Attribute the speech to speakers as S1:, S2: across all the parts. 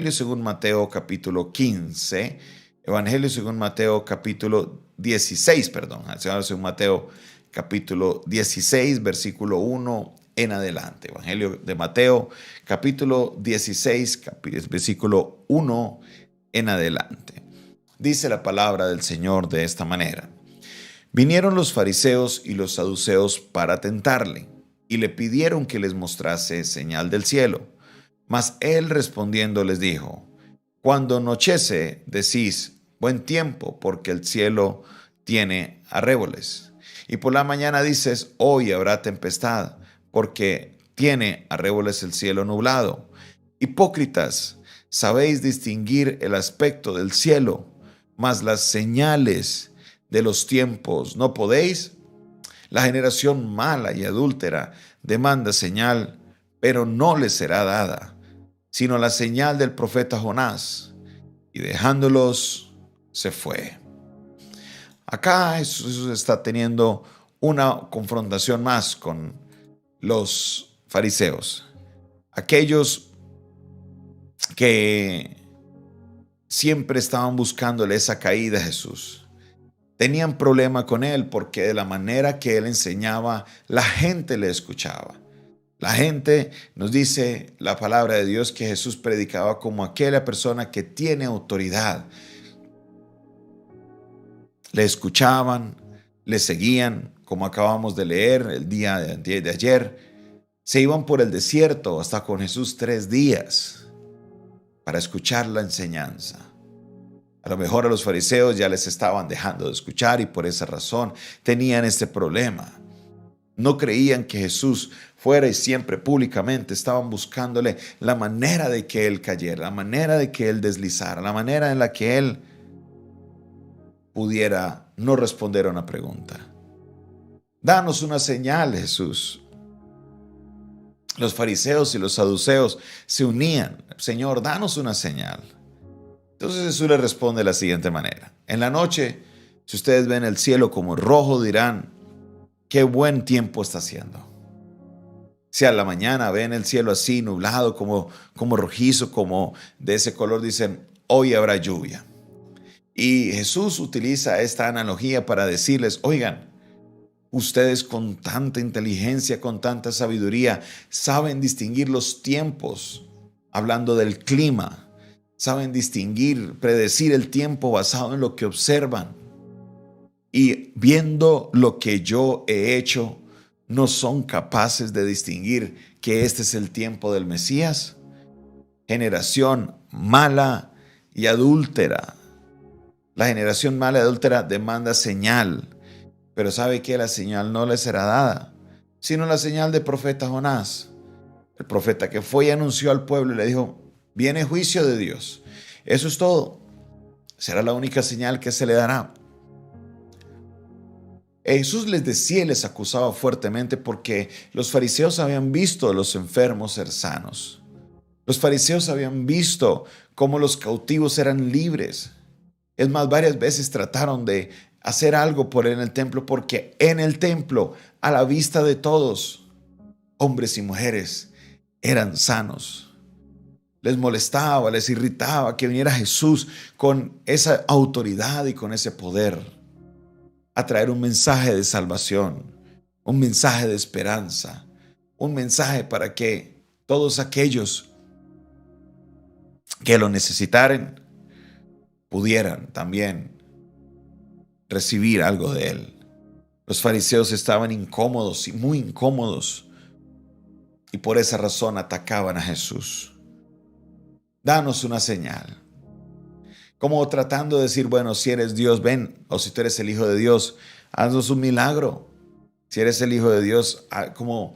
S1: según Mateo capítulo 15, Evangelio según Mateo capítulo 16, perdón, según Mateo capítulo 16, versículo 1 en adelante. Evangelio de Mateo capítulo 16, versículo 1 en adelante. Dice la palabra del Señor de esta manera. Vinieron los fariseos y los saduceos para tentarle, y le pidieron que les mostrase señal del cielo. Mas él respondiendo les dijo, cuando anochece decís, buen tiempo, porque el cielo tiene arreboles. Y por la mañana dices, hoy habrá tempestad, porque tiene arreboles el cielo nublado. Hipócritas, sabéis distinguir el aspecto del cielo, mas las señales de los tiempos no podéis. La generación mala y adúltera demanda señal, pero no le será dada, sino la señal del profeta Jonás. Y dejándolos, se fue. Acá Jesús está teniendo una confrontación más con los fariseos, aquellos que siempre estaban buscándole esa caída a Jesús. Tenían problema con él porque de la manera que él enseñaba, la gente le escuchaba. La gente, nos dice la palabra de Dios, que Jesús predicaba como aquella persona que tiene autoridad. Le escuchaban, le seguían, como acabamos de leer el día de ayer. Se iban por el desierto hasta con Jesús 3 días para escuchar la enseñanza. A lo mejor a los fariseos ya les estaban dejando de escuchar y por esa razón tenían este problema. No creían que Jesús fuera y siempre públicamente estaban buscándole la manera de que él cayera, la manera de que él deslizara, la manera en la que él pudiera no responder a una pregunta. Danos una señal, Jesús. Los fariseos y los saduceos se unían. Señor, danos una señal. Entonces Jesús les responde de la siguiente manera. En la noche, si ustedes ven el cielo como rojo, dirán, qué buen tiempo está haciendo. Si a la mañana ven el cielo así, nublado, como rojizo, como de ese color, dicen, hoy habrá lluvia. Y Jesús utiliza esta analogía para decirles, oigan, ustedes con tanta inteligencia, con tanta sabiduría, saben distinguir los tiempos, hablando del clima, saben distinguir, predecir el tiempo basado en lo que observan. Y viendo lo que yo he hecho, ¿no son capaces de distinguir que este es el tiempo del Mesías? Generación mala y adúltera. La generación mala y adúltera demanda señal, pero sabe que la señal no le será dada, sino la señal del profeta Jonás. El profeta que fue y anunció al pueblo y le dijo, viene juicio de Dios. Eso es todo. Será la única señal que se le dará. Jesús les decía y les acusaba fuertemente porque los fariseos habían visto a los enfermos ser sanos. Los fariseos habían visto cómo los cautivos eran libres. Es más, varias veces trataron de hacer algo por él en el templo porque en el templo, a la vista de todos, hombres y mujeres, eran sanos. Les molestaba, les irritaba que viniera Jesús con esa autoridad y con ese poder a traer un mensaje de salvación, un mensaje de esperanza, un mensaje para que todos aquellos que lo necesitaran pudieran también recibir algo de él. Los fariseos estaban incómodos y muy incómodos y por esa razón atacaban a Jesús. Danos una señal. Como tratando de decir, bueno, si eres Dios, ven, o si tú eres el Hijo de Dios, haznos un milagro. Si eres el Hijo de Dios, como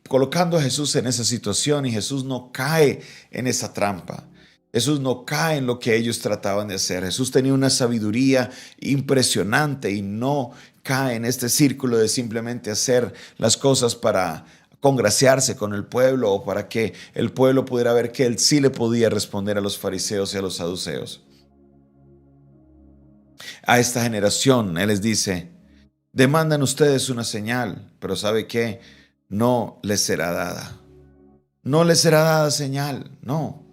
S1: colocando a Jesús en esa situación, y Jesús no cae en esa trampa. Jesús no cae en lo que ellos trataban de hacer. Jesús tenía una sabiduría impresionante y no cae en este círculo de simplemente hacer las cosas para congraciarse con el pueblo o para que el pueblo pudiera ver que él sí le podía responder a los fariseos y a los saduceos. A esta generación, él les dice, demandan ustedes una señal, pero ¿sabe qué? No les será dada. No les será dada señal, no.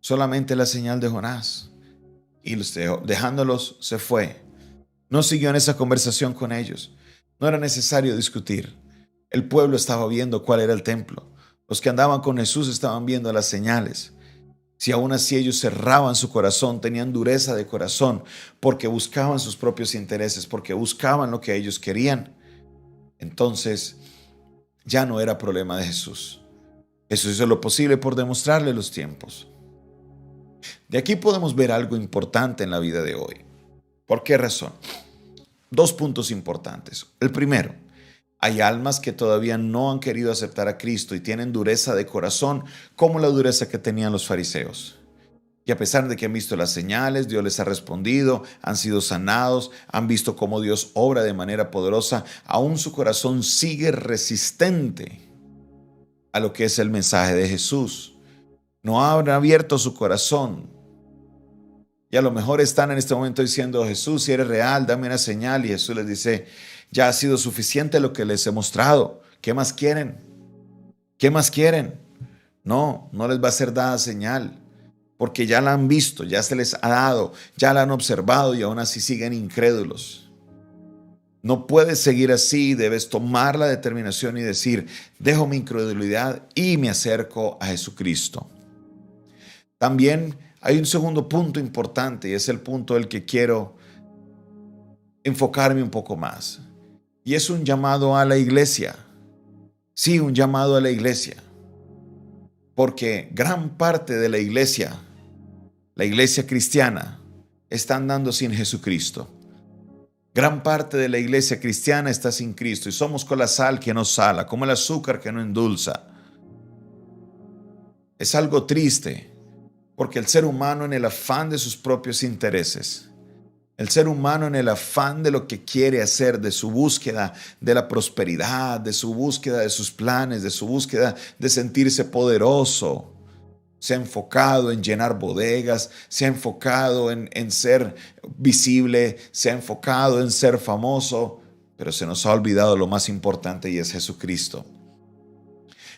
S1: solamente la señal de Jonás. Y dejándolos, se fue. No siguió en esa conversación con ellos. No era necesario discutir. El pueblo estaba viendo cuál era el templo. Los que andaban con Jesús estaban viendo las señales. Si aún así ellos cerraban su corazón, tenían dureza de corazón, porque buscaban sus propios intereses, porque buscaban lo que ellos querían, entonces ya no era problema de Jesús. Jesús hizo lo posible por demostrarle los tiempos. De aquí podemos ver algo importante en la vida de hoy. ¿Por qué razón? Dos puntos importantes. El primero, hay almas que todavía no han querido aceptar a Cristo y tienen dureza de corazón, como la dureza que tenían los fariseos. Y a pesar de que han visto las señales, Dios les ha respondido, han sido sanados, han visto cómo Dios obra de manera poderosa, aún su corazón sigue resistente a lo que es el mensaje de Jesús. No han abierto su corazón. Y a lo mejor están en este momento diciendo: Jesús, si eres real, dame una señal. Y Jesús les dice: ya ha sido suficiente lo que les he mostrado. ¿Qué más quieren? ¿Qué más quieren? No, no les va a ser dada señal, porque ya la han visto, ya se les ha dado, ya la han observado y aún así siguen incrédulos. No puedes seguir así, debes tomar la determinación y decir: dejo mi incredulidad y me acerco a Jesucristo. También hay un segundo punto importante y es el punto del que quiero enfocarme un poco más. Y es un llamado a la iglesia. Sí, un llamado a la iglesia. Porque gran parte de la iglesia cristiana, está andando sin Jesucristo. Gran parte de la iglesia cristiana está sin Cristo y somos como la sal que no sala, como el azúcar que no endulza. Es algo triste, porque el ser humano, en el afán de sus propios intereses, el ser humano en el afán de lo que quiere hacer, de su búsqueda de la prosperidad, de su búsqueda de sus planes, de su búsqueda de sentirse poderoso, se ha enfocado en llenar bodegas, se ha enfocado en ser visible, se ha enfocado en ser famoso, pero se nos ha olvidado lo más importante, y es Jesucristo.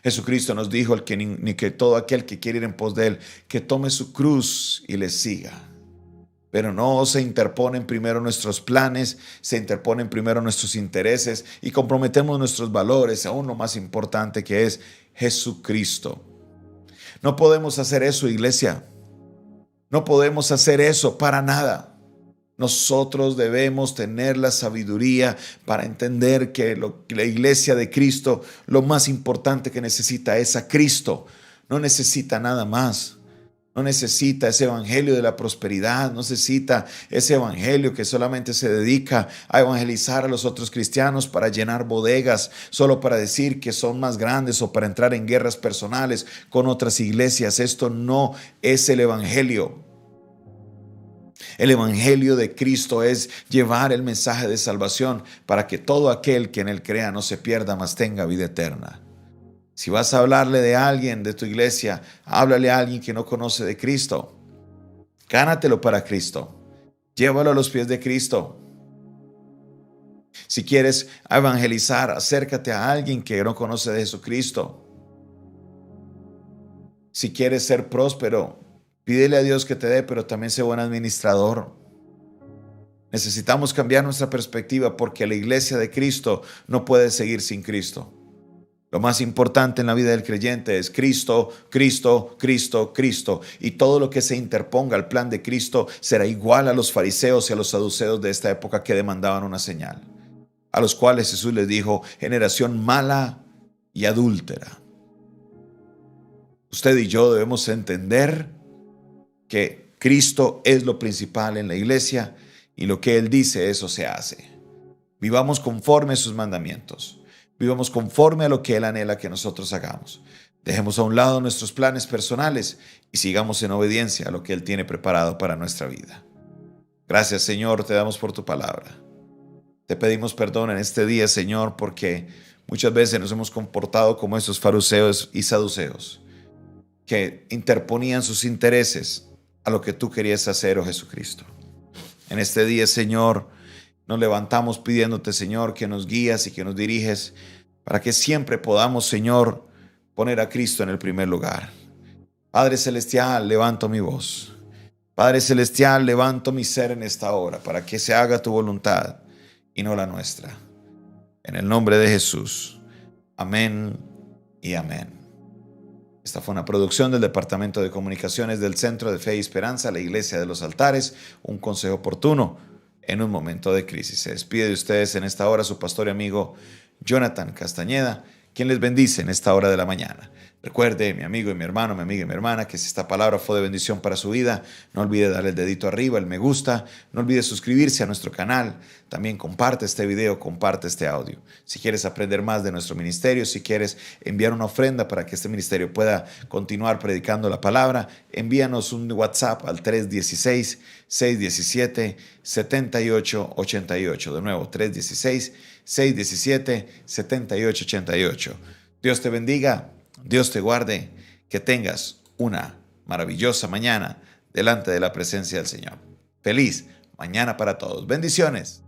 S1: Jesucristo nos dijo ni que todo aquel que quiere ir en pos de Él, que tome su cruz y le siga. Pero no se interponen primero nuestros planes, se interponen primero nuestros intereses y comprometemos nuestros valores, aún lo más importante, que es Jesucristo. No podemos hacer eso, iglesia. No podemos hacer eso para nada. Nosotros debemos tener la sabiduría para entender que la iglesia de Cristo, lo más importante que necesita es a Cristo. No necesita nada más. No necesita ese evangelio de la prosperidad, no necesita ese evangelio que solamente se dedica a evangelizar a los otros cristianos para llenar bodegas, solo para decir que son más grandes o para entrar en guerras personales con otras iglesias. Esto no es el evangelio. El evangelio de Cristo es llevar el mensaje de salvación para que todo aquel que en él crea no se pierda, mas tenga vida eterna. Si vas a hablarle de alguien de tu iglesia, háblale a alguien que no conoce de Cristo. Gánatelo para Cristo. Llévalo a los pies de Cristo. Si quieres evangelizar, acércate a alguien que no conoce de Jesucristo. Si quieres ser próspero, pídele a Dios que te dé, pero también sé buen administrador. Necesitamos cambiar nuestra perspectiva, porque la iglesia de Cristo no puede seguir sin Cristo. Lo más importante en la vida del creyente es Cristo, Cristo, Cristo, Cristo. Y todo lo que se interponga al plan de Cristo será igual a los fariseos y a los saduceos de esta época, que demandaban una señal, a los cuales Jesús les dijo: generación mala y adúltera. Usted y yo debemos entender que Cristo es lo principal en la iglesia, y lo que Él dice, eso se hace. Vivamos conforme a sus mandamientos. Vivamos conforme a lo que Él anhela que nosotros hagamos. Dejemos a un lado nuestros planes personales y sigamos en obediencia a lo que Él tiene preparado para nuestra vida. Gracias, Señor, te damos por tu palabra. Te pedimos perdón en este día, Señor, porque muchas veces nos hemos comportado como esos fariseos y saduceos, que interponían sus intereses a lo que tú querías hacer, oh Jesucristo. En este día, Señor, nos levantamos pidiéndote, Señor, que nos guías y que nos diriges para que siempre podamos, Señor, poner a Cristo en el primer lugar. Padre Celestial, levanto mi voz. Padre Celestial, levanto mi ser en esta hora para que se haga tu voluntad y no la nuestra. En el nombre de Jesús. Amén y amén. Esta fue una producción del Departamento de Comunicaciones del Centro de Fe y Esperanza, la Iglesia de los Altares, un consejo oportuno en un momento de crisis. Se despide de ustedes en esta hora su pastor y amigo Jonathan Castañeda, quien les bendice en esta hora de la mañana. Recuerde, mi amigo y mi hermano, mi amiga y mi hermana, que si esta palabra fue de bendición para su vida, no olvide darle el dedito arriba, el me gusta, no olvide suscribirse a nuestro canal, también comparte este video, comparte este audio. Si quieres aprender más de nuestro ministerio, si quieres enviar una ofrenda para que este ministerio pueda continuar predicando la palabra, envíanos un WhatsApp al 316-617-7888. De nuevo, 316-617-7888. Dios te bendiga. Dios te guarde, que tengas una maravillosa mañana delante de la presencia del Señor. Feliz mañana para todos. Bendiciones.